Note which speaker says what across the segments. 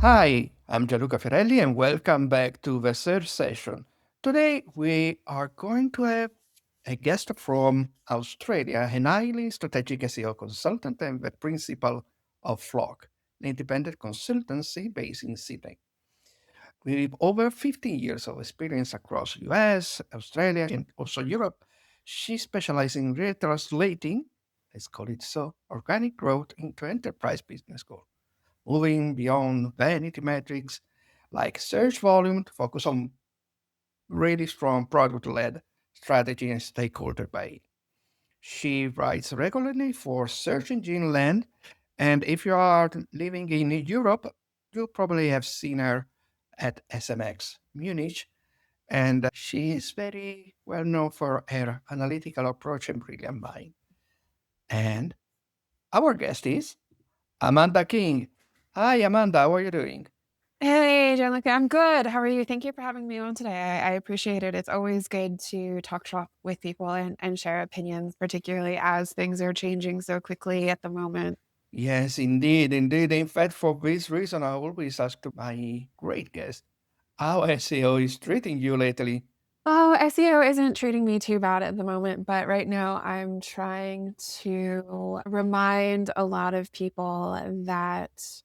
Speaker 1: Hi, I'm Gianluca Fiorelli and welcome back to the third session. Today we are going to have a guest from Australia, an highly strategic SEO consultant and the principal of Flock, an independent consultancy based in Sydney. With over 15 years of experience across US, Australia, and also Europe, she specializes in retranslating, let's call it so, organic growth into enterprise business goals, moving beyond vanity metrics like search volume to focus on really strong product-led strategy and stakeholder buy. She writes regularly for Search Engine Land, and if you are living in Europe, you probably have seen her at SMX Munich, and she is very well known for her analytical approach and brilliant mind. And our guest is Amanda King. Hi, Amanda. How are you doing?
Speaker 2: Hey, Gianluca, I'm good. How are you? Thank you for having me on today. I appreciate it. It's always good to talk shop with people and share opinions, particularly as things are changing so quickly at the moment.
Speaker 1: Yes, indeed, indeed. In fact, for this reason, I always ask my great guest how SEO is treating you lately.
Speaker 2: Oh, SEO isn't treating me too bad at the moment, but right now I'm trying to remind a lot of people that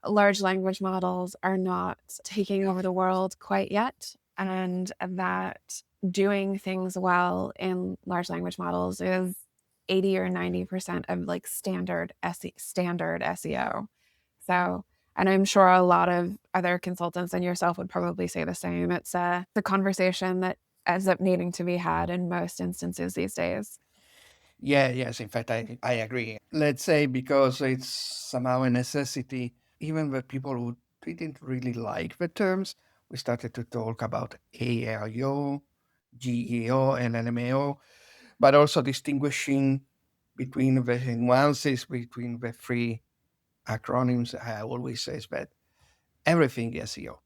Speaker 2: large language models are not taking over the world quite yet, and that doing things well in large language models is 80 or 90% of like standard SEO. So, and I'm sure a lot of other consultants and yourself would probably say the same. It's the conversation that ends up needing to be had in most instances these days.
Speaker 1: Yeah, yes, in fact, I agree. Let's say because it's somehow a necessity, even the people who didn't really like the terms, we started to talk about AIO, GEO, and LMAO, but also distinguishing between the nuances between the three acronyms. I always say that everything SEO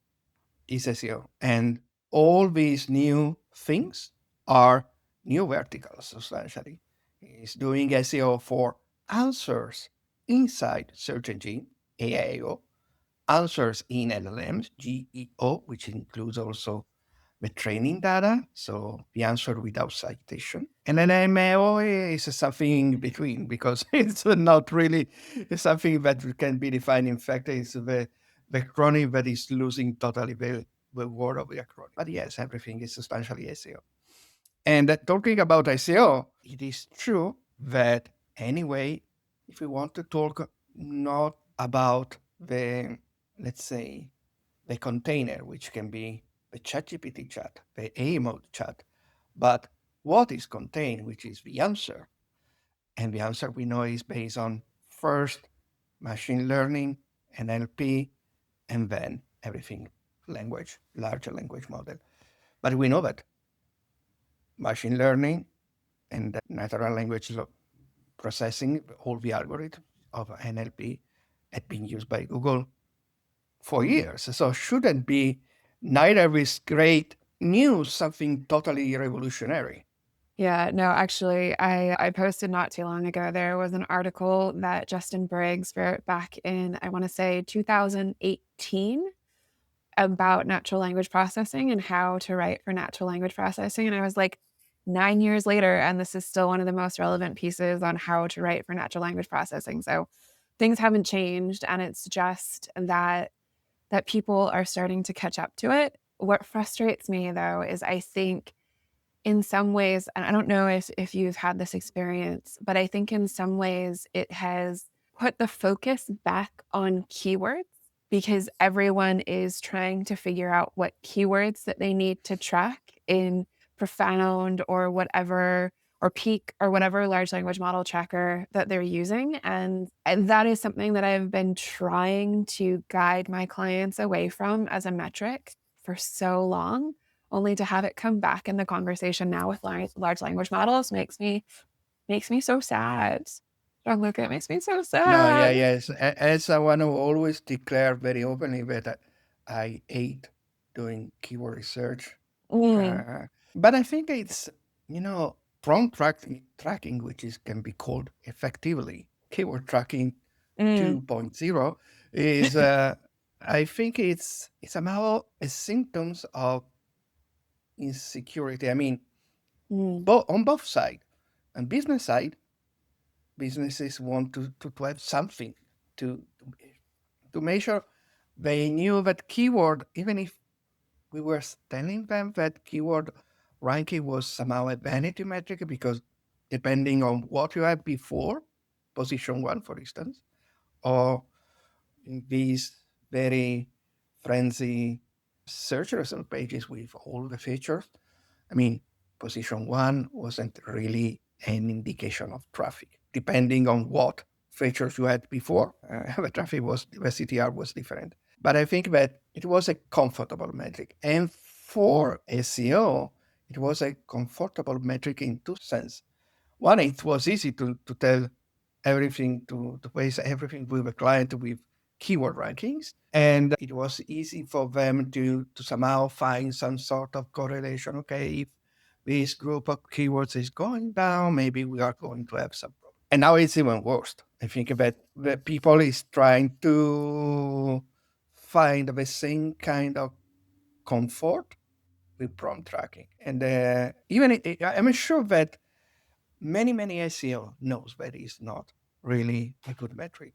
Speaker 1: is SEO. And all these new things are new verticals, essentially. It's doing SEO for answers inside search engine, AIO, answers in LLMs, GEO, which includes also the training data, so the answer without citation. And then MAO is something in between because it's not really something that can be defined. In fact, it's the acronym that is losing totally the word of the acronym. But yes, everything is substantially SEO. And talking about SEO, it is true that anyway, if we want to talk not about the, let's say, the container, which can be the ChatGPT chat, the A mode chat, but what is contained, which is the answer. And the answer we know is based on first machine learning, NLP, and then everything language, larger language model. But we know that machine learning and natural language processing, all the algorithms of NLP had been used by Google for years. So shouldn't be neither this great news something totally revolutionary.
Speaker 2: Yeah, no, actually, I posted not too long ago. There was an article that Justin Briggs wrote back in, I want to say 2018, about natural language processing and how to write for natural language processing. And I was like, 9 years later, and this is still one of the most relevant pieces on how to write for natural language processing. So things haven't changed, and it's just that people are starting to catch up to it. What frustrates me though is I think in some ways, and I don't know if you've had this experience, but I think in some ways it has put the focus back on keywords because everyone is trying to figure out what keywords that they need to track in Profound or whatever, or Peak or whatever large language model tracker that they're using. And that is something that I've been trying to guide my clients away from as a metric for so long, only to have it come back in the conversation now with large language models makes me so sad. Jean-Luc, it makes me so
Speaker 1: No, yeah,
Speaker 2: sad.
Speaker 1: yes. As I want to always declare very openly that I hate doing keyword research.
Speaker 2: Mm,
Speaker 1: Uh, but I think it's, prompt tracking, which is can be called effectively keyword tracking
Speaker 2: mm.
Speaker 1: 2.0, is I think it's somehow a symptoms of insecurity. I mean,
Speaker 2: Mm.
Speaker 1: on both sides. On business side, businesses want to have something to to measure. They knew that keyword, even if we were telling them that keyword ranking was somehow a vanity metric because depending on what you had before, position one, for instance, or in these very frenzy search result pages with all the features. I mean, position one wasn't really an indication of traffic, depending on what features you had before. The traffic was, the CTR was different. But I think that it was a comfortable metric. And for SEO, it was a comfortable metric in two senses. One, it was easy to tell everything, to place everything with a client with keyword rankings. And it was easy for them to somehow find some sort of correlation. Okay, if this group of keywords is going down, maybe we are going to have some problem. And now it's even worse. I think that the people is trying to find the same kind of comfort with prompt tracking. And I'm sure that many SEO knows that it's not really a good metric.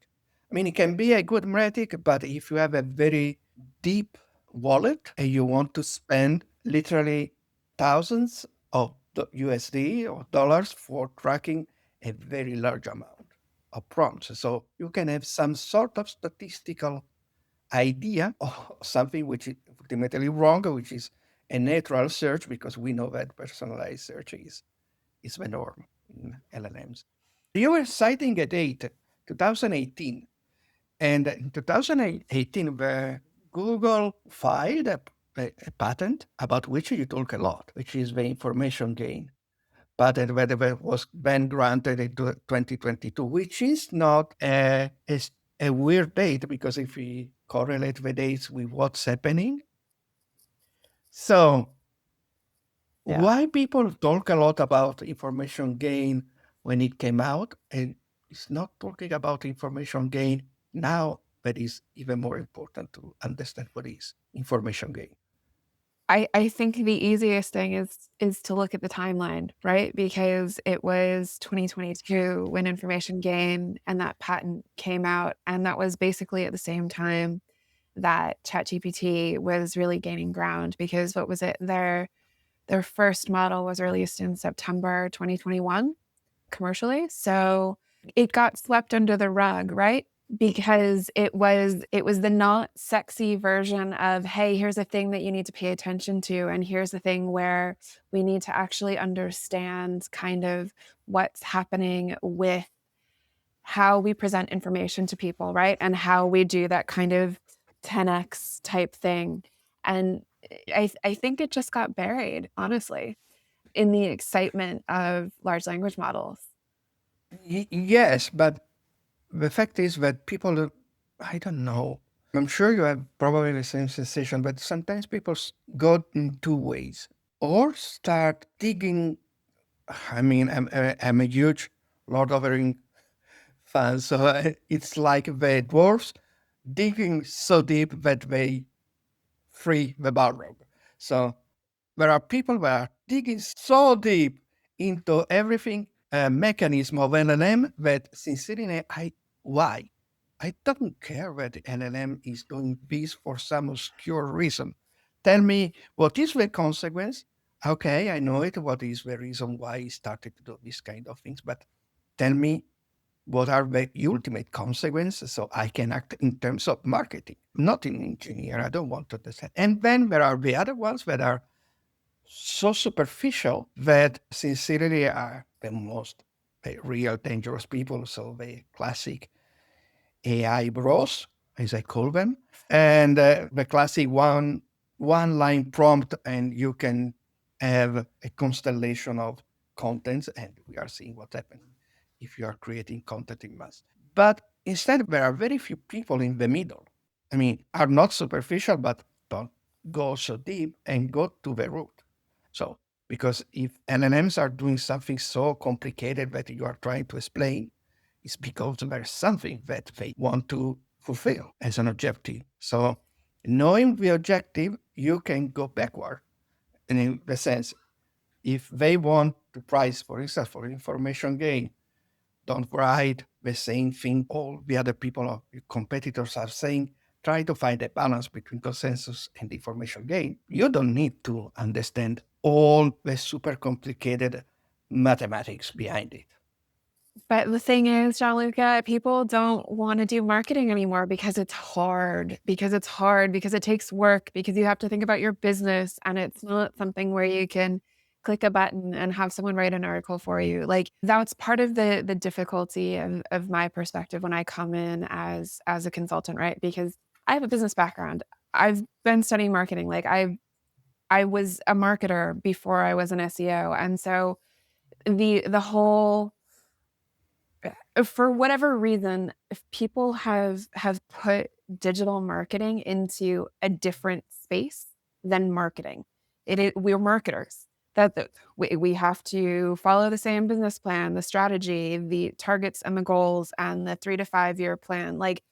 Speaker 1: I mean, it can be a good metric, but if you have a very deep wallet and you want to spend literally thousands of USD or dollars for tracking a very large amount of prompts. So you can have some sort of statistical idea of something which is ultimately wrong, which is a neutral search, because we know that personalized search is the norm in LLMs. You were citing a date, 2018, and in 2018, Google filed a patent about which you talk a lot, which is the information gain patent, that was then granted in 2022, which is not a weird date because if we correlate the dates with what's happening. So
Speaker 2: Yeah.
Speaker 1: why people talk a lot about information gain when it came out, and it's not talking about information gain now, that is even more important to understand what is information gain.
Speaker 2: I think the easiest thing is to look at the timeline, right? Because it was 2022 when information gain and that patent came out, and that was basically at the same time that ChatGPT was really gaining ground. Because what was it? Their first model was released in September 2021 commercially. So it got swept under the rug, right? Because it was the not sexy version of, hey, here's a thing that you need to pay attention to, and here's the thing where we need to actually understand kind of what's happening with how we present information to people, right? And how we do that kind of 10x type thing. And I think it just got buried, honestly, in the excitement of large language models.
Speaker 1: Yes, but the fact is that people, I don't know. I'm sure you have probably the same sensation, but sometimes people go in two ways, or start digging. I mean, I'm a huge Lord of the Rings fan, so it's like the dwarves digging so deep that they free the Balrog. So there are people that are digging so deep into everything mechanism of LLM that sincerely, why? I don't care that the LLM is doing this for some obscure reason. Tell me what is the consequence. Okay, I know it. What is the reason why he started to do this kind of things? But tell me what are the ultimate consequences so I can act in terms of marketing, not in engineer. I don't want to understand. And then there are the other ones that are so superficial that sincerely are the most real dangerous people. So the classic AI bros, as I call them, and the classic one line prompt, and you can have a constellation of contents, and we are seeing what happens if you are creating content in mass. But instead, there are very few people in the middle. I mean, are not superficial, but don't go so deep and go to the root. So, because if LLMs are doing something so complicated that you are trying to explain, it's because there's something that they want to fulfill as an objective. So knowing the objective, you can go backward. And in the sense, if they want to price, for instance, for information gain, don't write the same thing all the other people or competitors are saying. Try to find a balance between consensus and information gain. You don't need to understand all the super complicated mathematics behind it.
Speaker 2: But the thing is, Gianluca, people don't want to do marketing anymore because it's hard, because it takes work, because you have to think about your business and it's not something where you can click a button and have someone write an article for you. Like that's part of the difficulty of my perspective when I come in as a consultant, right? Because I have a business background. I've been studying marketing. Like I was a marketer before I was an SEO. And so the whole for whatever reason, if people have put digital marketing into a different space than marketing. We're marketers. We have to follow the same business plan, the strategy, the targets and the goals, and the 3 to 5 year plan. Like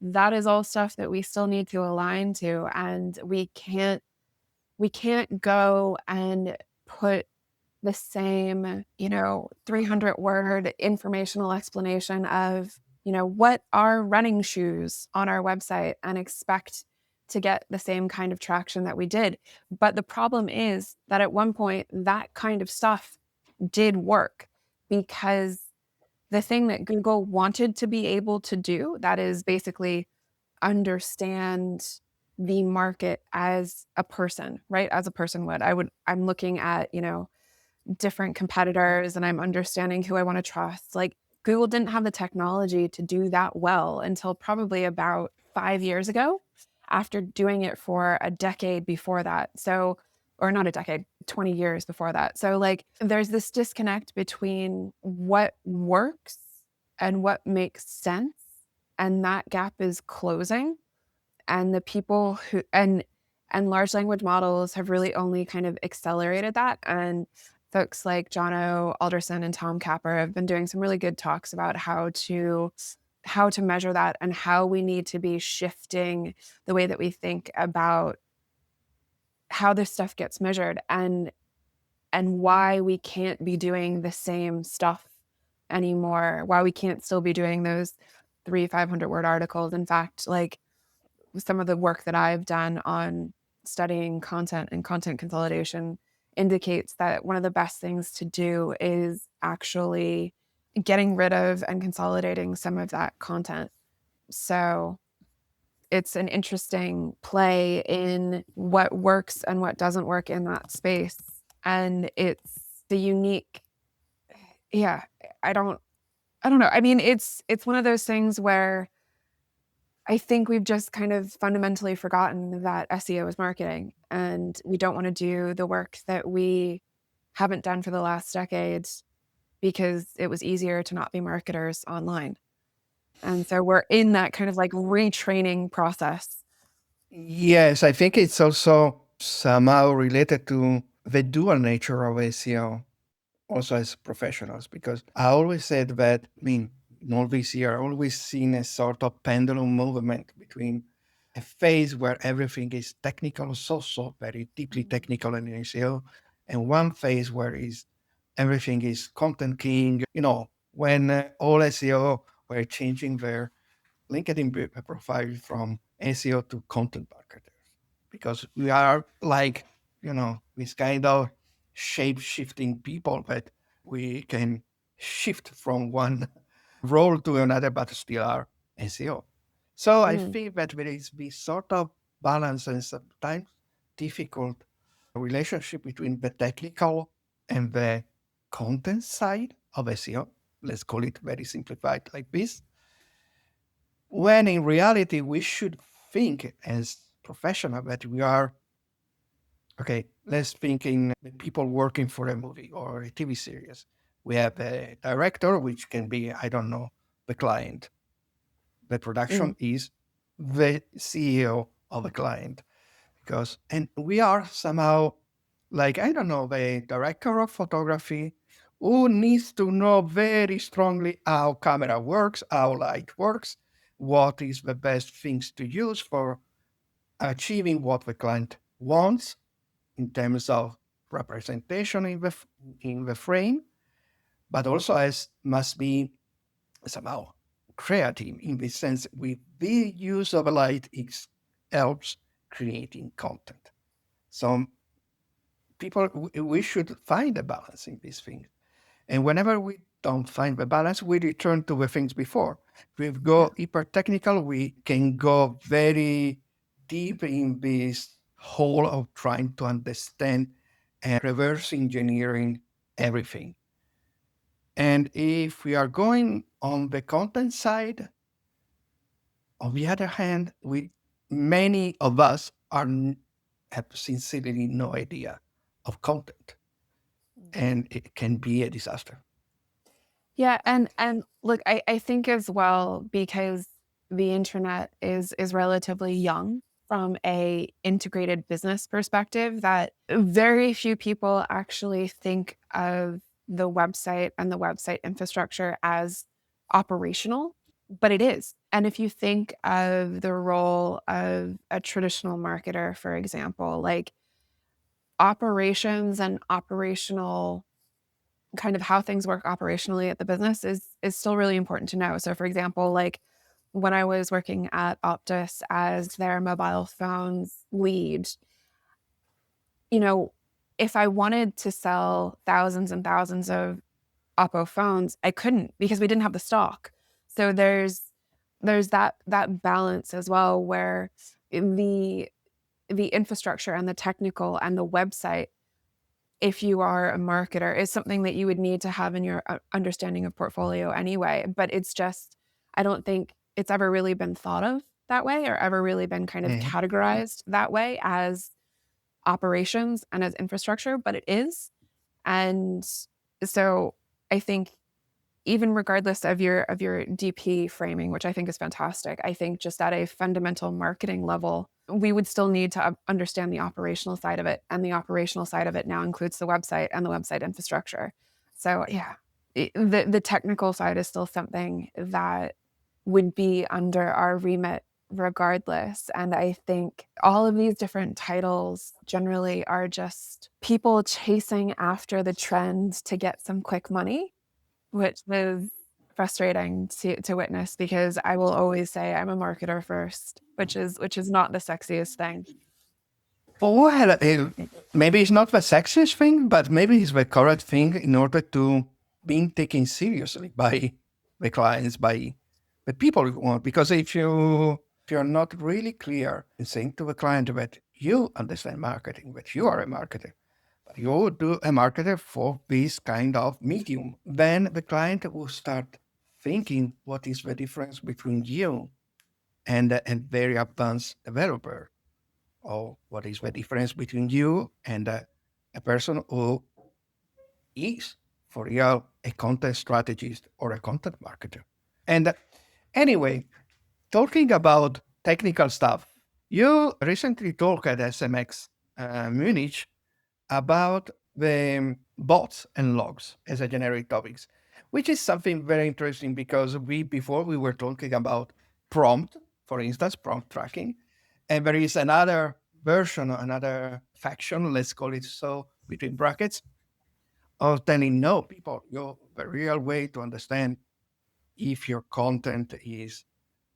Speaker 2: that is all stuff that we still need to align to, and we can't go and put the same, 300-word informational explanation of, what are running shoes on our website and expect to get the same kind of traction that we did. But the problem is that at one point, that kind of stuff did work because the thing that Google wanted to be able to do, that is basically understand the market as a person, right? As a person would. I'm looking at, different competitors and I'm understanding who I want to trust. Like Google didn't have the technology to do that well until probably about 5 years ago, after doing it for a decade before that. So, or not a decade, 20 years before that. So, like, there's this disconnect between what works and what makes sense. And that gap is closing. And the people who, and large language models have really only kind of accelerated that. And folks like Jono Alderson and Tom Capper have been doing some really good talks about how to measure that and how we need to be shifting the way that we think about how this stuff gets measured and why we can't be doing the same stuff anymore, why we can't still be doing those 500 word articles. In fact, like some of the work that I've done on studying content and content consolidation indicates that one of the best things to do is actually getting rid of and consolidating some of that content. So it's an interesting play in what works and what doesn't work in that space. And it's the unique, yeah, I don't I don't know. I mean, it's one of those things where I think we've just kind of fundamentally forgotten that SEO is marketing, and we don't want to do the work that we haven't done for the last decade because it was easier to not be marketers online. And so we're in that kind of like retraining process.
Speaker 1: Yes, I think it's also somehow related to the dual nature of SEO, also as professionals, because I always said that, I mean, in all this year, I always seen a sort of pendulum movement between a phase where everything is technical, so very deeply technical in SEO, and one phase where is everything is content king. When all SEO were changing their LinkedIn profile from SEO to content marketer, because we are like, this kind of shape shifting people that we can shift from one role to another, but still are SEO. So I
Speaker 2: Mm,
Speaker 1: think that there is this sort of balance and sometimes difficult relationship between the technical and the content side of SEO. Let's call it very simplified like this. When in reality, we should think as professional that we are, okay, let's think in the people working for a movie or a TV series. We have a director, which can be, I don't know, the client. The
Speaker 2: mm,
Speaker 1: production is the CEO of a client. And we are somehow like, I don't know, the director of photography who needs to know very strongly how camera works, how light works, what is the best things to use for achieving what the client wants in terms of representation in the frame, but also as must be somehow creative in the sense with the use of light it helps creating content. So we should find a balance in these things. And whenever we don't find the balance, we return to the things before. If we
Speaker 2: Yeah.
Speaker 1: go hyper technical, we can go very deep in this hole of trying to understand and reverse engineering everything. And if we are going on the content side, on the other hand, many of us have sincerely no idea of content, and it can be a disaster.
Speaker 2: Yeah, and look, I think as well, because the internet is relatively young from a integrated business perspective, that very few people actually think of the website and the website infrastructure as operational, but it is. And if you think of the role of a traditional marketer, for example, like operations and operational kind of how things work operationally at the business is still really important to know. So for example, like when I was working at Optus as their mobile phones lead, you know, if I wanted to sell thousands and thousands of Oppo phones, I couldn't because we didn't have the stock. So there's that balance as well where the infrastructure and the technical and the website, if you are a marketer, is something that you would need to have in your understanding of portfolio anyway. But it's just, I don't think it's ever really been thought of that way or ever really been kind of
Speaker 1: Mhm.
Speaker 2: categorized that way as operations and as infrastructure, but it is. And so I think even regardless of your DP framing, which I think is fantastic, I think just at a fundamental marketing level, we would still need to understand the operational side of it. And the operational side of it now includes the website and the website infrastructure. So yeah, the technical side is still something that would be under our remit regardless. And I think all of these different titles generally are just people chasing after the trend to get some quick money, which is frustrating to witness because I will always say I'm a marketer first, which is not the sexiest thing.
Speaker 1: Well, maybe it's not the sexiest thing, but maybe it's the correct thing in order to being taken seriously by the clients, by the people you want. Because if you're not really clear in saying to the client that you understand marketing, that you are a marketer, but you do a marketer for this kind of medium, then the client will start thinking what is the difference between you and a very advanced developer, or what is the difference between you and a person who is, for real, a content strategist or a content marketer. And anyway, talking about technical stuff, you recently talked at SMX Munich about the bots and logs as a generic topics, which is something very interesting because before we were talking about prompt, for instance, prompt tracking, and there is another version, another faction, let's call it so, between brackets, of telling no people, the real way to understand if your content is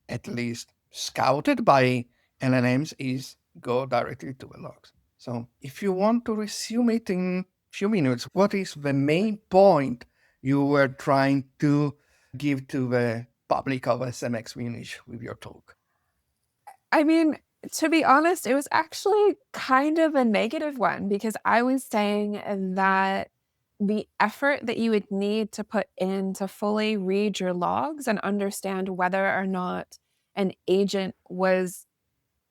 Speaker 1: at least scouted by LLMs is go directly to the logs. So if you want to resume it in a few minutes, what is the main point you were trying to give to the public of SMX Munich with your talk?
Speaker 2: I mean, to be honest, it was actually kind of a negative one because I was saying that the effort that you would need to put in to fully read your logs and understand whether or not an agent was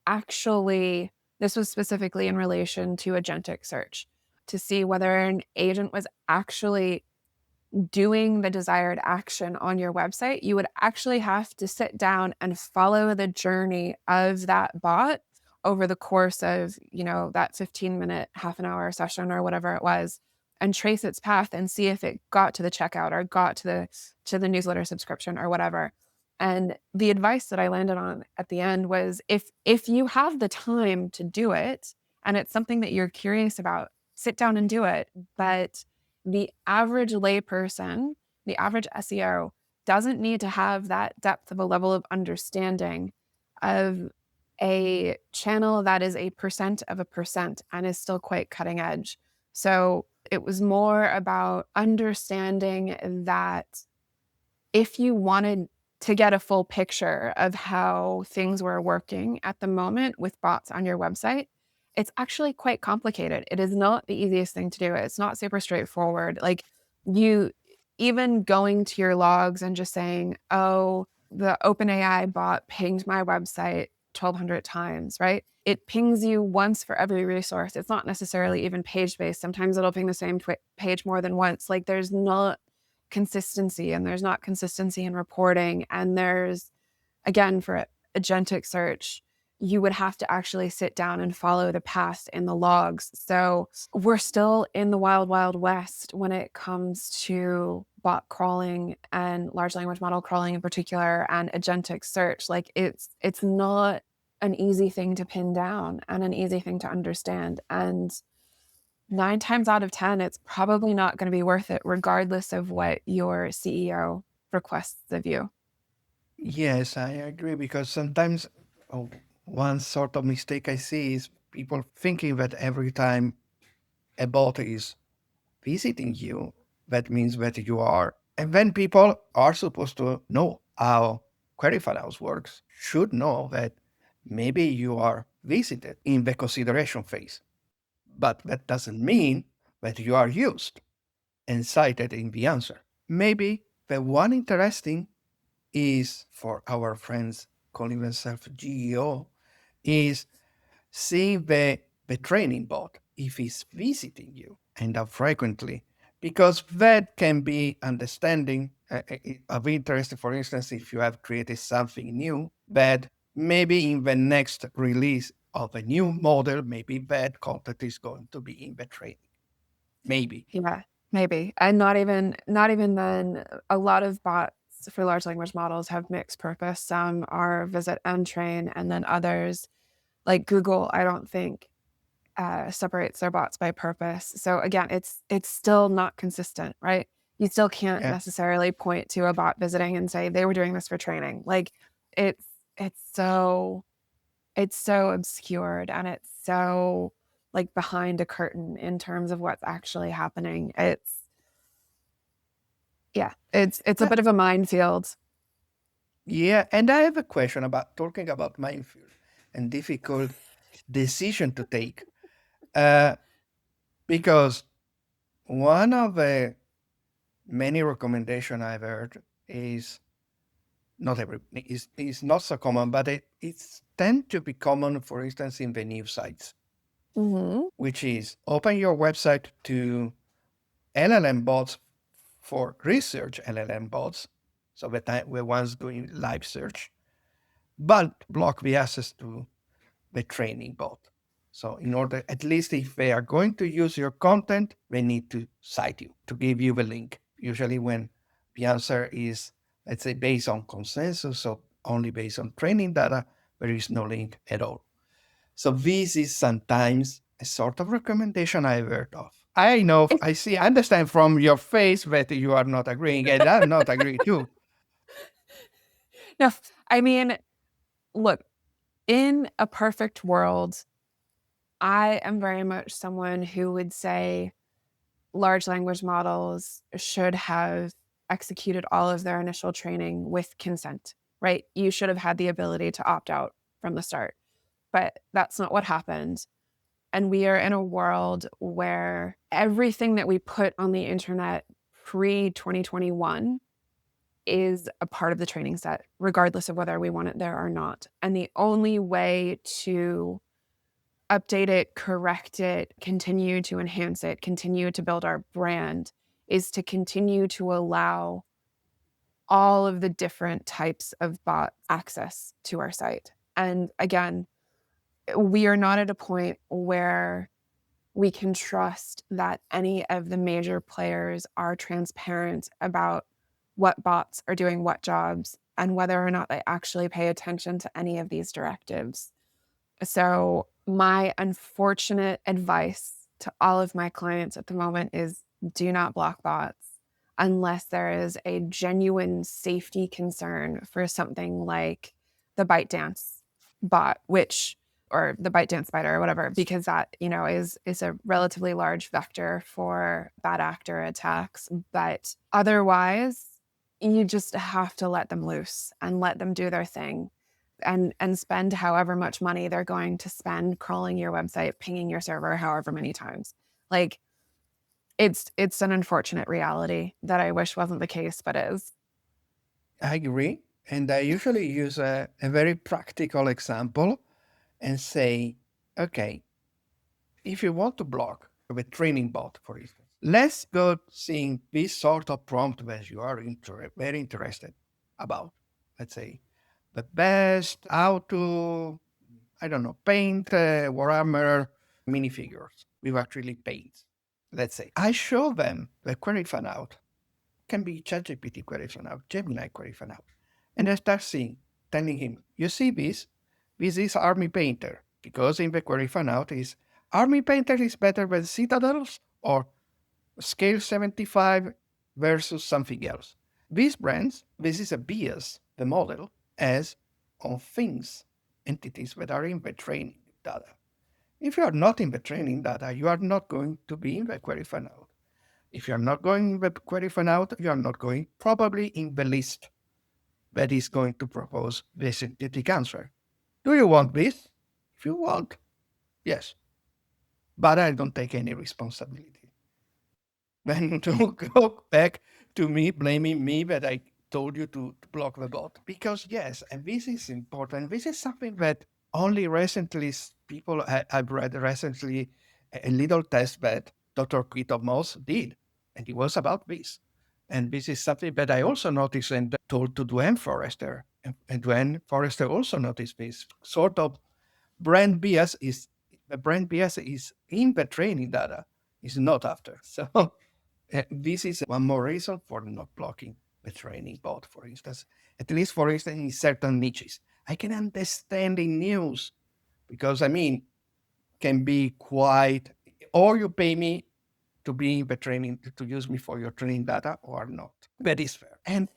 Speaker 2: actually, this was specifically in relation to agentic search, to see whether an agent was actually doing the desired action on your website, you would actually have to sit down and follow the journey of that bot over the course of, that 15-minute, half an hour session or whatever it was, and trace its path and see if it got to the checkout or got to the newsletter subscription or whatever. And the advice that I landed on at the end was if you have the time to do it and it's something that you're curious about, sit down and do it. But the average layperson, the average SEO doesn't need to have that depth of a level of understanding of a channel that is a percent of a percent and is still quite cutting edge. So it was more about understanding that if you wanted to get a full picture of how things were working at the moment with bots on your website, it's actually quite complicated. It is not the easiest thing to do. It's not super straightforward. Like you, even going to your logs and just saying, oh, the OpenAI bot pinged my website 1,200 times, right? It pings you once for every resource. It's not necessarily even page based. Sometimes it'll ping the same page more than once. Like there's not consistency, and there's not consistency in reporting. And there's, again, for agentic search, you would have to actually sit down and follow the past in the logs. So we're still in the wild, wild west when it comes to bot crawling and large language model crawling in particular, and agentic search. Like it's not an easy thing to pin down and an easy thing to understand. And 9 times out of 10, it's probably not going to be worth it, regardless of what your CEO requests of you.
Speaker 1: Yes, I agree because sometimes oh, one sort of mistake I see is people thinking that every time a bot is visiting you, that means that you are. And then people are supposed to know how query files works, should know that maybe you are visited in the consideration phase. But that doesn't mean that you are used and cited in the answer. Maybe the one interesting is for our friends calling themselves GEO is see the training bot if it's visiting you and how frequently, because that can be understanding of interest. For instance, if you have created something new, that maybe in the next release of a new model, maybe that content is going to be in the training. Maybe.
Speaker 2: Yeah, maybe. And not even then, a lot of bots for large language models have mixed purpose. Some are visit and train, and then others, like Google, I don't think separates their bots by purpose. So again, it's still not consistent, right? You still can't
Speaker 1: Yeah.
Speaker 2: necessarily point to a bot visiting and say they were doing this for training. Like it's it's so it's so obscured, and it's so like behind a curtain in terms of what's actually happening. It's a
Speaker 1: Uh,
Speaker 2: bit of a minefield.
Speaker 1: Yeah, and I have a question about talking about minefield and difficult decision to take. Uh, because one of the many recommendation I've heard is not every is not so common, but it's tend to be common, for instance, in the news sites,
Speaker 2: Mhm.
Speaker 1: which is open your website to LLM bots for research LLM bots, so that the ones doing live search, but block the access to the training bot. So in order, at least if they are going to use your content, they need to cite you, to give you the link. Usually when the answer is, let's say, based on consensus, so only based on training data, there is no link at all. So this is sometimes a sort of recommendation I've heard of. I know,
Speaker 2: If
Speaker 1: I see, I understand from your face that you are not agreeing, and I'm not agreeing too.
Speaker 2: no, I mean, look, in a perfect world, I am very much someone who would say large language models should have executed all of their initial training with consent, right? You should have had the ability to opt out from the start. But that's not what happened. And we are in a world where everything that we put on the internet pre 2021 is a part of the training set, regardless of whether we want it there or not. And the only way to update it, correct it, continue to enhance it, continue to build our brand is to continue to allow all of the different types of bot access to our site. And again, we are not at a point where we can trust that any of the major players are transparent about what bots are doing what jobs and whether or not they actually pay attention to any of these directives. So, my unfortunate advice to all of my clients at the moment is do not block bots unless there is a genuine safety concern for something like the ByteDance bot, which or the ByteDance spider or whatever, because that, is a relatively large vector for bad actor attacks. But otherwise, you just have to let them loose and let them do their thing and spend however much money they're going to spend crawling your website, pinging your server however many times. Like it's an unfortunate reality that I wish wasn't the case, but is.
Speaker 1: I agree. And I usually use a very practical example and say, okay, if you want to block a training bot, for instance, let's go seeing this sort of prompt that you are very interested about. Let's say the best how to, I don't know, paint Warhammer minifigures with acrylic paints. Let's say I show them the query fan out. Can be ChatGPT query fan out, Gemini query fan out. And I start seeing, telling him, you see this? This is Army Painter. Because in the query fan out is Army Painter is better than Citadels or Scale 75 versus something else. These brands, this is a bias the model has on things, entities that are in the training data. If you are not in the training data, you are not going to be in the query fan out. If you're not going in the query fan out, you are not going probably in the list that is going to propose the synthetic answer. Do you want this? If you want, yes. But I don't take any responsibility. Then to go back to me, blaming me that I told you to block the bot. Because yes, and this is important. This is something that only recently people I've read recently a little test that Dr. Quito Moss did, and it was about this. And this is something that I also noticed and told to Dwayne Forrester. And Dwayne Forrester also noticed this sort of brand bias is the brand bias is in the training data, is not after. So this is one more reason for not blocking the training bot, for instance. At least, for instance, in certain niches. I can understand in news because, I mean, can be quite, or you pay me to be in the training, to use me for your training data or not. That is fair. And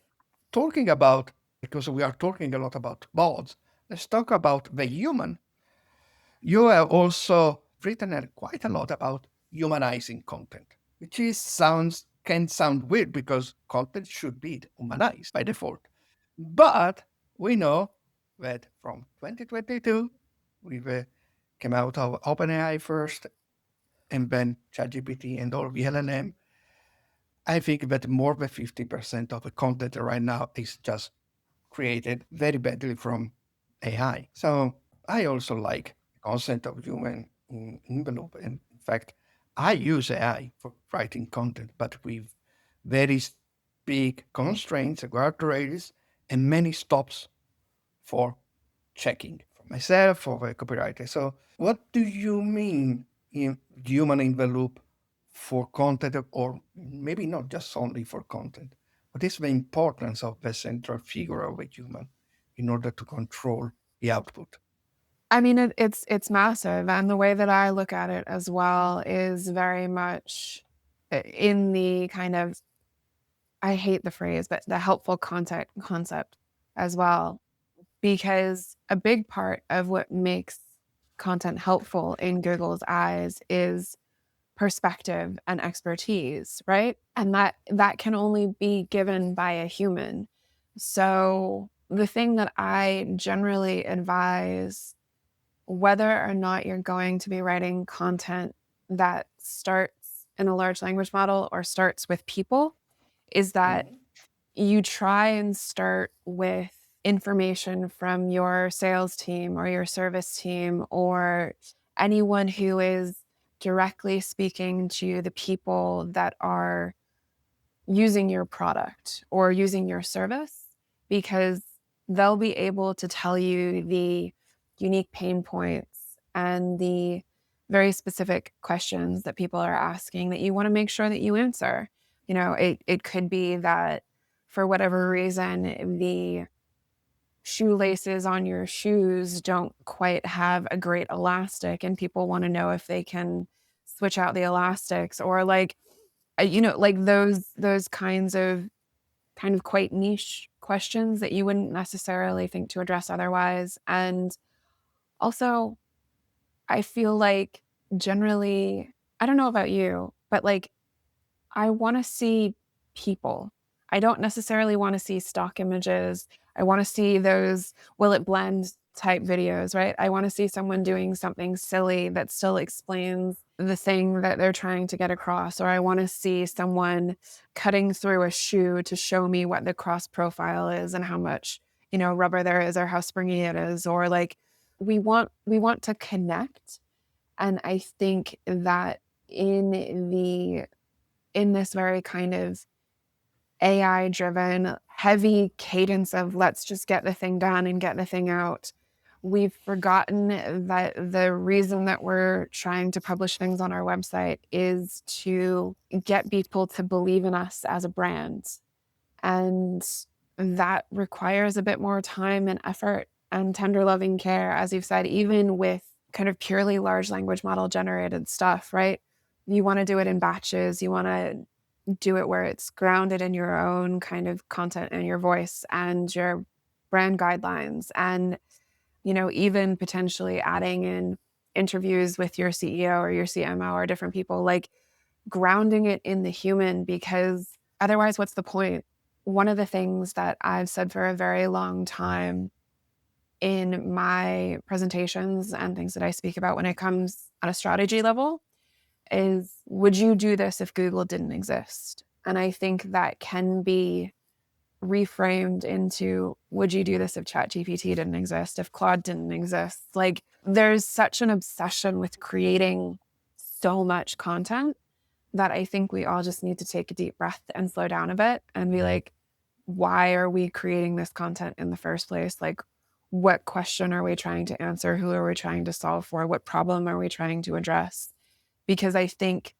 Speaker 1: talking about, because we are talking a lot about bots, let's talk about the human. You have also written quite a lot about humanizing content, which is can sound weird because content should be humanized by default. But we know that from 2022, we came out of OpenAI first, and then ChatGPT and all the LLM. I think that more than 50% of the content right now is just created very badly from AI. So I also like the concept of human in the loop. And in fact, I use AI for writing content, but with very big constraints, guardrails, and many stops for checking for myself, for the copywriter. So what do you mean in human in the loop for content, or maybe not just only for content? What is the importance of the central figure of a human in order to control the output?
Speaker 2: I mean, it's massive, and the way that I look at it as well is very much in the kind of, I hate the phrase, but the helpful concept as well, because a big part of what makes content helpful in Google's eyes is perspective and expertise, right? And that can only be given by a human. So the thing that I generally advise, whether or not you're going to be writing content that starts in a large language model or starts with people, is that
Speaker 1: Mhm.
Speaker 2: you try and start with information from your sales team or your service team or anyone who is directly speaking to the people that are using your product or using your service, because they'll be able to tell you the unique pain points and the very specific questions that people are asking that you want to make sure that you answer. It could be that for whatever reason, the shoelaces on your shoes don't quite have a great elastic and people want to know if they can switch out the elastics, or like like those kind of quite niche questions that you wouldn't necessarily think to address otherwise. And also, I feel like generally, I don't know about you, but like I want to see people. I don't necessarily want to see stock images. I want to see those will it blend type videos, right? I want to see someone doing something silly that still explains the thing that they're trying to get across. Or I want to see someone cutting through a shoe to show me what the cross profile is and how much, rubber there is or how springy it is. Or like we want to connect. And I think that in this very kind of AI driven, heavy cadence of let's just get the thing done and get the thing out, we've forgotten that the reason that we're trying to publish things on our website is to get people to believe in us as a brand. And that requires a bit more time and effort and tender loving care, as you've said, even with kind of purely large language model generated stuff, right? You want to do it in batches. You want to do it where it's grounded in your own kind of content and your voice and your brand guidelines. And, even potentially adding in interviews with your CEO or your CMO or different people, like grounding it in the human, because otherwise, what's the point? One of the things that I've said for a very long time in my presentations and things that I speak about when it comes on a strategy level is, would you do this if Google didn't exist? And I think that can be reframed into, would you do this if ChatGPT didn't exist, if Claude didn't exist? Like, there's such an obsession with creating so much content that I think we all just need to take a deep breath and slow down a bit and be like, why are we creating this content in the first place? Like, what question are we trying to answer? Who are we trying to solve for? What problem are we trying to address? Because I think,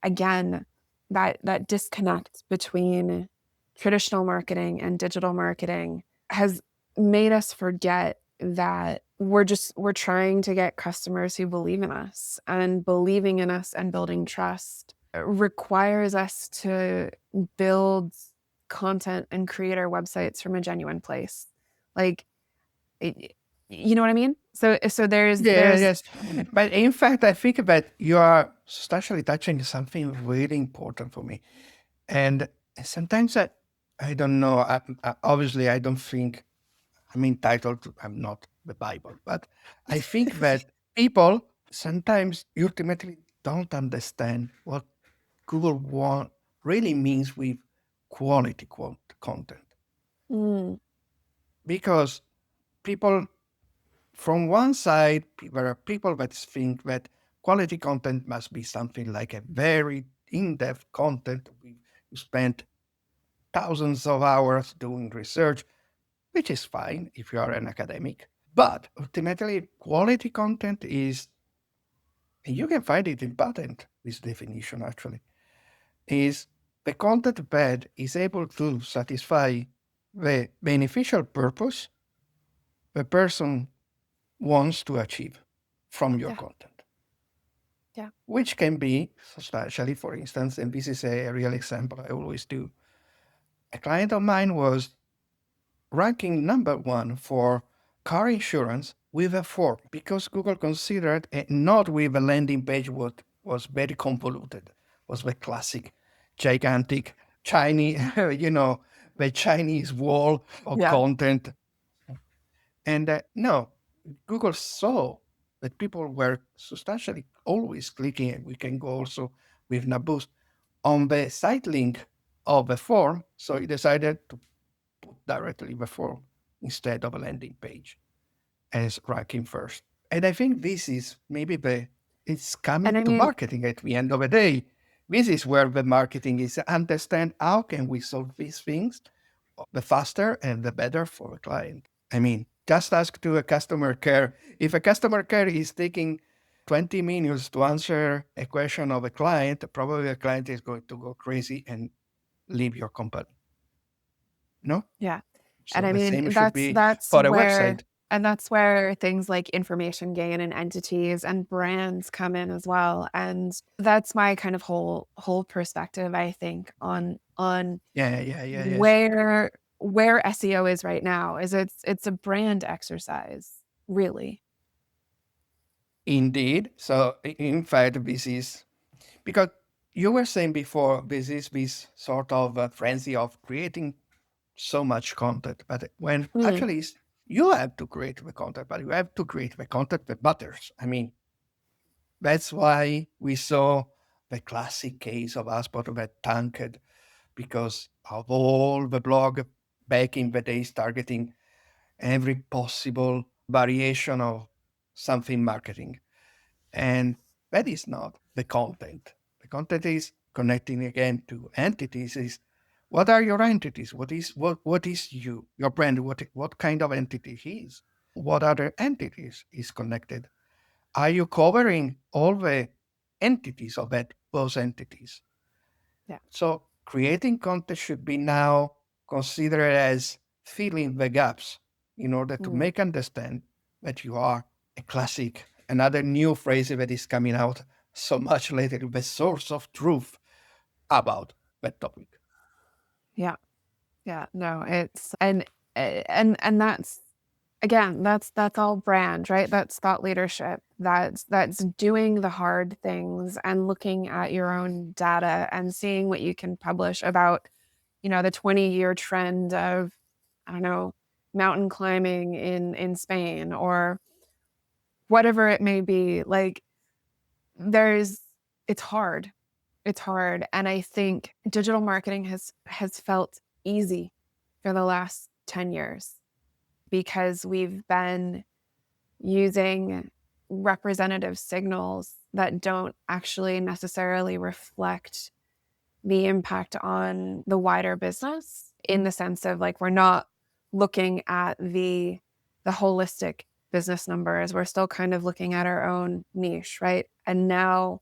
Speaker 2: again, that disconnect between traditional marketing and digital marketing has made us forget that we're trying to get customers who believe in us, and believing in us and building trust requires us to build content and create our websites from a genuine place. Like, you know what I mean? So
Speaker 1: Yeah,
Speaker 2: there's
Speaker 1: yes. But in fact, I think that you are substantially touching something really important for me. And sometimes I don't know. Obviously, I don't think I'm entitled to, I'm not the Bible, but I think that people sometimes ultimately don't understand what Google want really means with quality content.
Speaker 2: mm,
Speaker 1: Because people, from one side, there are people that think that quality content must be something like a very in-depth content. We spent thousands of hours doing research, which is fine if you are an academic. But ultimately, quality content is, and you can find it in patent, this definition actually, is the content that is able to satisfy the beneficial purpose the person wants to achieve from your
Speaker 2: yeah,
Speaker 1: content,
Speaker 2: yeah,
Speaker 1: which can be substantially, for instance, and this is a real example I always do. A client of mine was ranking number one for car insurance with a form because Google considered it not with a landing page what was very convoluted, was the classic gigantic Chinese, the Chinese wall of
Speaker 2: yeah.
Speaker 1: content. And no, Google saw that people were substantially always clicking, and we can go also with Naboost on the site link of the form. So he decided to put directly the form instead of a landing page as ranking first. And I think this is maybe it's
Speaker 2: And
Speaker 1: coming
Speaker 2: I
Speaker 1: to
Speaker 2: mean,
Speaker 1: marketing at the end of the day. This is where the marketing is understand how can we solve these things the faster and the better for the client. I mean, just ask to a customer care. If a customer care is taking 20 minutes to answer a question of a client, probably the client is going to go crazy and leave your company. No?
Speaker 2: yeah. And
Speaker 1: So
Speaker 2: I
Speaker 1: the
Speaker 2: mean,
Speaker 1: same should
Speaker 2: that's
Speaker 1: be
Speaker 2: that's
Speaker 1: for a
Speaker 2: where
Speaker 1: website.
Speaker 2: and that's where things like information gain and entities and brands come in as well. And that's my kind of whole perspective, I think, on
Speaker 1: Yeah, yeah, yeah, yes.
Speaker 2: where SEO is right now is it's a brand exercise, really.
Speaker 1: Indeed. So in fact, this is because you were saying before, this is this sort of frenzy of creating so much content, but when
Speaker 2: Mm,
Speaker 1: actually you have to create the content, but you have to create the content that matters. I mean, that's why we saw the classic case of Asport that tanked because of all the blog back in the days targeting every possible variation of something marketing. And that is not the content. The content is connecting again to entities is what are your entities? What is you, your brand? What kind of entity is? What other entities is connected? Are you covering all the entities of those entities?
Speaker 2: yeah.
Speaker 1: So creating content should be now considered as filling the gaps in order to
Speaker 2: Mm,
Speaker 1: make understand that you are a classic, another new phrase that is coming out so much later, the source of truth about that topic.
Speaker 2: yeah. Yeah. No, it's and that's again, that's all brand, right? That's thought leadership. That's doing the hard things and looking at your own data and seeing what you can publish about, the 20-year trend of, I don't know, mountain climbing in Spain or whatever it may be. Like there's it's hard. It's hard. And I think digital marketing has felt easy for the last 10 years because we've been using representative signals that don't actually necessarily reflect the impact on the wider business in the sense of like we're not looking at the holistic business numbers. We're still kind of looking at our own niche, right? And now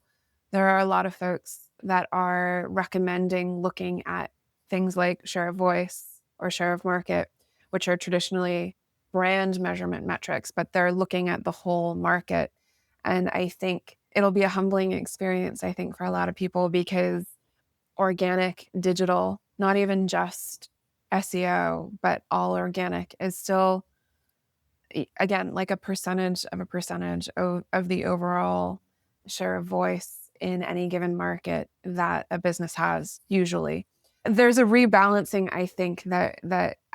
Speaker 2: there are a lot of folks that are recommending looking at things like share of voice or share of market, which are traditionally brand measurement metrics, but they're looking at the whole market. And I think it'll be a humbling experience, I think, for a lot of people because organic digital, not even just SEO, but all organic is still, again, like a percentage of the overall share of voice in any given market that a business has usually. There's a rebalancing, I think, that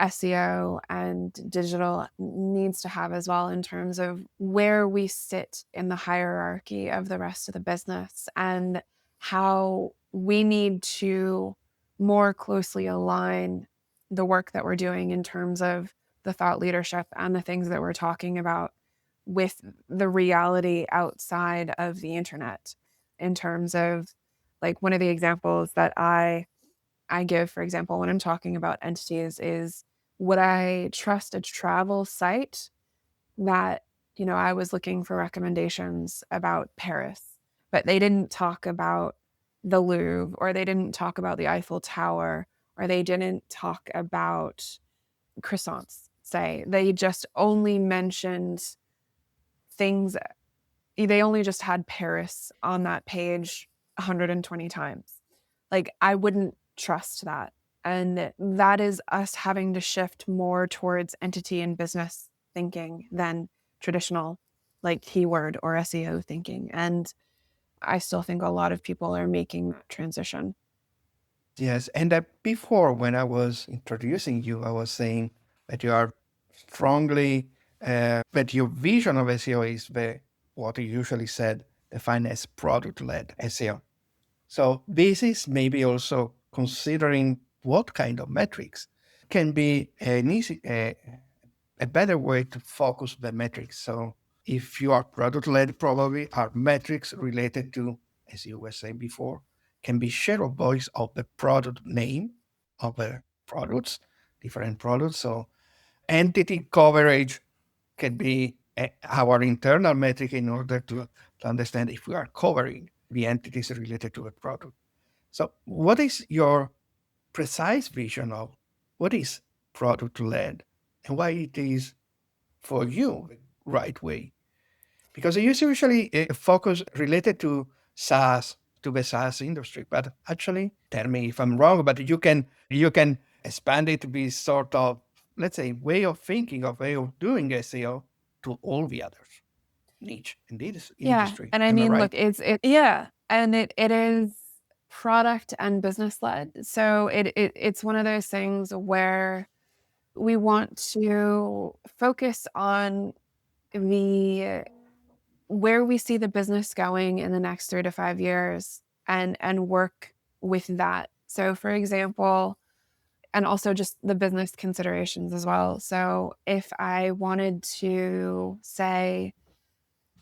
Speaker 2: SEO and digital needs to have as well in terms of where we sit in the hierarchy of the rest of the business and how we need to more closely align the work that we're doing in terms of the thought leadership and the things that we're talking about with the reality outside of the internet in terms of like one of the examples that I give, for example, when I'm talking about entities is would I trust a travel site that, I was looking for recommendations about Paris, but they didn't talk about the Louvre or they didn't talk about the Eiffel Tower or they didn't talk about croissants, say. They just only mentioned things, they only just had Paris on that page 120 times. Like, I wouldn't trust that. And that is us having to shift more towards entity and business thinking than traditional, like keyword or SEO thinking. And I still think a lot of people are making that transition.
Speaker 1: Yes, and before when I was introducing you, I was saying that you are strongly that your vision of SEO is the what you usually said defined as product-led SEO. So this is maybe also considering what kind of metrics can be a better way to focus the metrics. So if you are product-led, probably are metrics related to, as you were saying before, can be share of voice of the product name of the products, different products. So entity coverage can be our internal metric in order to understand if we are covering the entities related to a product. So what is your precise vision of what is product led and why it is for you the right way? Because it is usually a focus related to SaaS, to the SaaS industry. But actually, tell me if I'm wrong, but you can expand it to be sort of, let's say, way of thinking, of way of doing SEO to all the others niche in this
Speaker 2: Yeah.
Speaker 1: industry.
Speaker 2: And I
Speaker 1: Am I
Speaker 2: mean,
Speaker 1: right?
Speaker 2: look, yeah. And it is product and business led. So it's one of those things where we want to focus on the where we see the business going in the next 3 to 5 years and work with that. So for example, and also just the business considerations as well. So if I wanted to say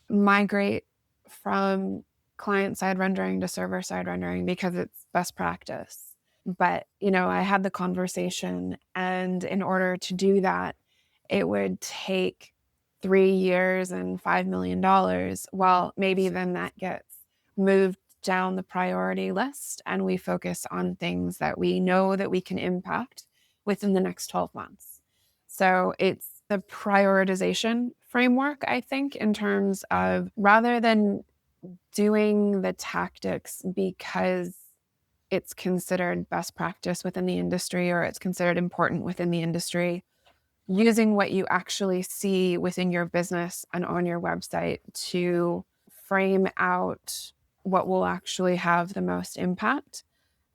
Speaker 2: migrate from client side rendering to server side rendering because it's best practice. But, I had the conversation, and in order to do that, it would take 3 years and $5 million. Well, maybe then that gets moved down the priority list, and we focus on things that we know that we can impact within the next 12 months. So it's the prioritization framework, I think, in terms of rather than doing the tactics because it's considered best practice within the industry or it's considered important within the industry, using what you actually see within your business and on your website to frame out what will actually have the most impact.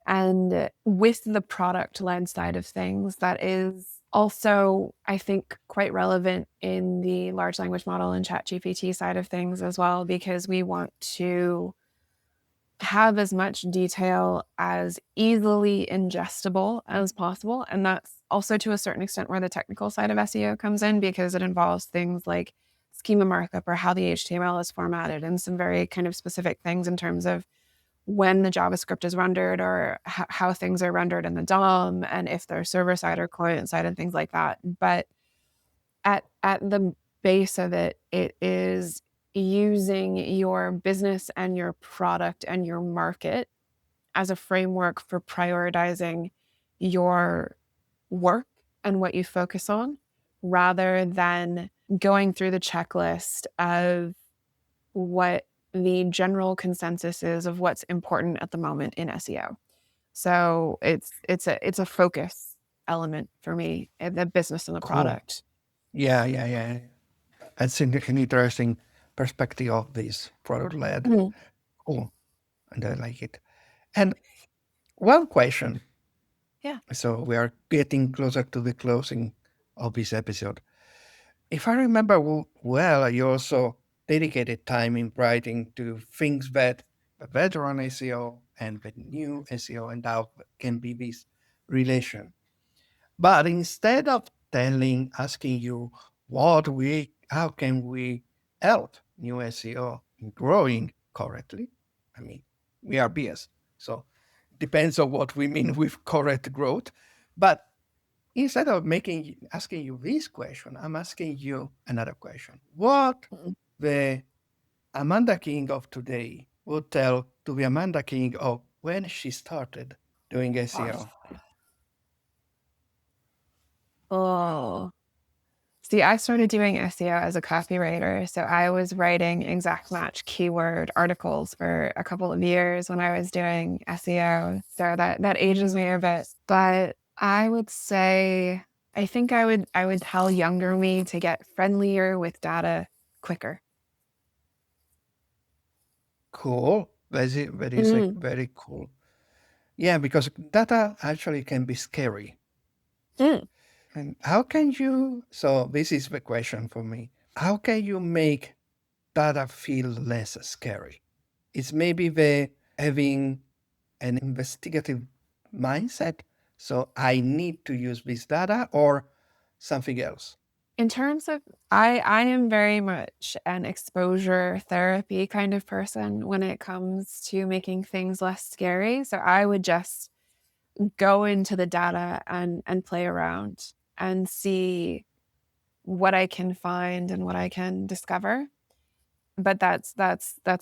Speaker 2: And with the product led side of things, that is also, I think, quite relevant in the large language model and ChatGPT side of things as well, because we want to have as much detail as easily ingestible as possible. And that's also to a certain extent where the technical side of SEO comes in, because it involves things like schema markup or how the HTML is formatted and some very kind of specific things in terms of when the JavaScript is rendered or how things are rendered in the DOM and if they're server side or client side and things like that. But at the base of it, it is using your business and your product and your market as a framework for prioritizing your work and what you focus on, rather than going through the checklist of what the general consensus is of what's important at the moment in SEO. So it's a focus element for me, the business and the
Speaker 1: Cool.
Speaker 2: product.
Speaker 1: Yeah, yeah, yeah. That's an interesting perspective of this product led.
Speaker 2: Mhm.
Speaker 1: Cool. And I like it. And one question.
Speaker 2: Yeah.
Speaker 1: So we are getting closer to the closing of this episode. If I remember well, you also dedicated time in writing to things that the veteran SEO and the new SEO and how can be this relation. But instead of asking you how can we help new SEO in growing correctly? I mean, we are BS, so depends on what we mean with correct growth. But instead of asking you this question, I'm asking you another question. What
Speaker 2: Mhm.
Speaker 1: the Amanda King of today would tell to the Amanda King of when she started doing SEO?
Speaker 2: Oh. See, I started doing SEO as a copywriter. So I was writing exact match keyword articles for a couple of years when I was doing SEO. So that ages me a bit. But I would say I think I would tell younger me to get friendlier with data quicker.
Speaker 1: Cool. That is like
Speaker 2: Mm.
Speaker 1: very cool. Yeah, because data actually can be scary.
Speaker 2: Mm.
Speaker 1: And how can you, so this is the question for me. How can you make data feel less scary? It's maybe the having an investigative mindset. So I need to use this data or something else.
Speaker 2: In terms of I am very much an exposure therapy kind of person when it comes to making things less scary. So I would just go into the data and play around and see what I can find and what I can discover. But that's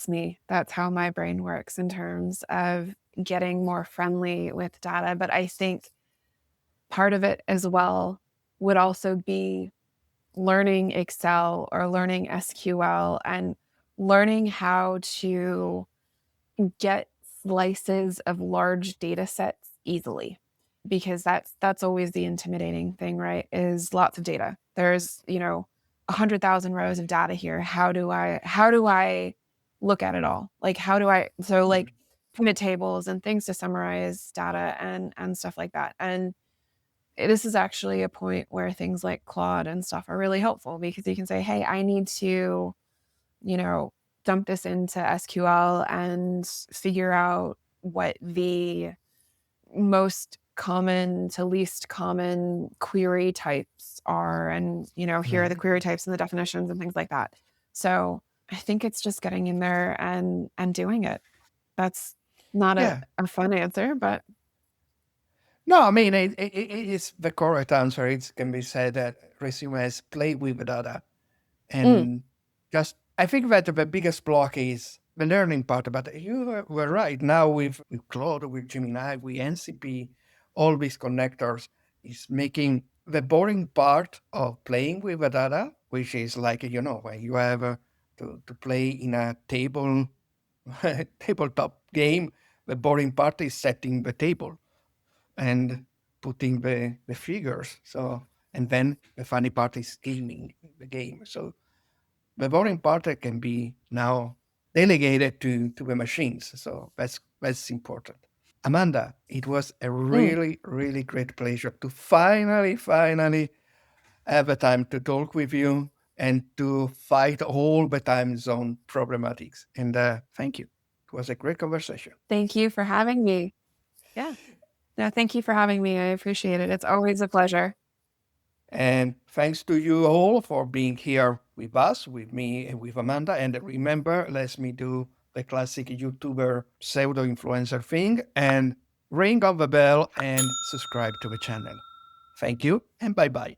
Speaker 2: me. That's how my brain works in terms of getting more friendly with data. But I think part of it as well would also be learning Excel or learning SQL and learning how to get slices of large data sets easily, because that's always the intimidating thing, right? Is lots of data. There's, 100,000 rows of data here. How do I look at it all? Like how do I so like pivot tables and things to summarize data and stuff like that. And this is actually a point where things like Claude and stuff are really helpful, because you can say, "Hey, I need to, you know, dump this into SQL and figure out what the most common to least common query types are. And, here are the
Speaker 1: Mhm.
Speaker 2: query types and the definitions and things like that." So I think it's just getting in there and doing it. That's not
Speaker 1: Yeah.
Speaker 2: a fun answer, but
Speaker 1: No, I mean, it is the correct answer. It can be said that resumes play with the data.
Speaker 2: mm,
Speaker 1: And just, I think that the biggest block is the learning part. But you were right. Now with Claude, with Gemini, with NCP, all these connectors is making the boring part of playing with the data, which is like, when you have to play in a tabletop game, the boring part is setting the table and putting the figures. So, and then the funny part is gaming the game. So the boring part can be now delegated to the machines. So that's important. Amanda, it was a
Speaker 2: mm.
Speaker 1: really, really great pleasure to finally have the time to talk with you and to fight all the time zone problematics. And thank you. It was a great conversation.
Speaker 2: Thank you for having me. Yeah. No, thank you for having me. I appreciate it. It's always a pleasure.
Speaker 1: And thanks to you all for being here with us, with me, and with Amanda. And remember, let me do the classic YouTuber pseudo influencer thing and ring on the bell and subscribe to the channel. Thank you and bye bye.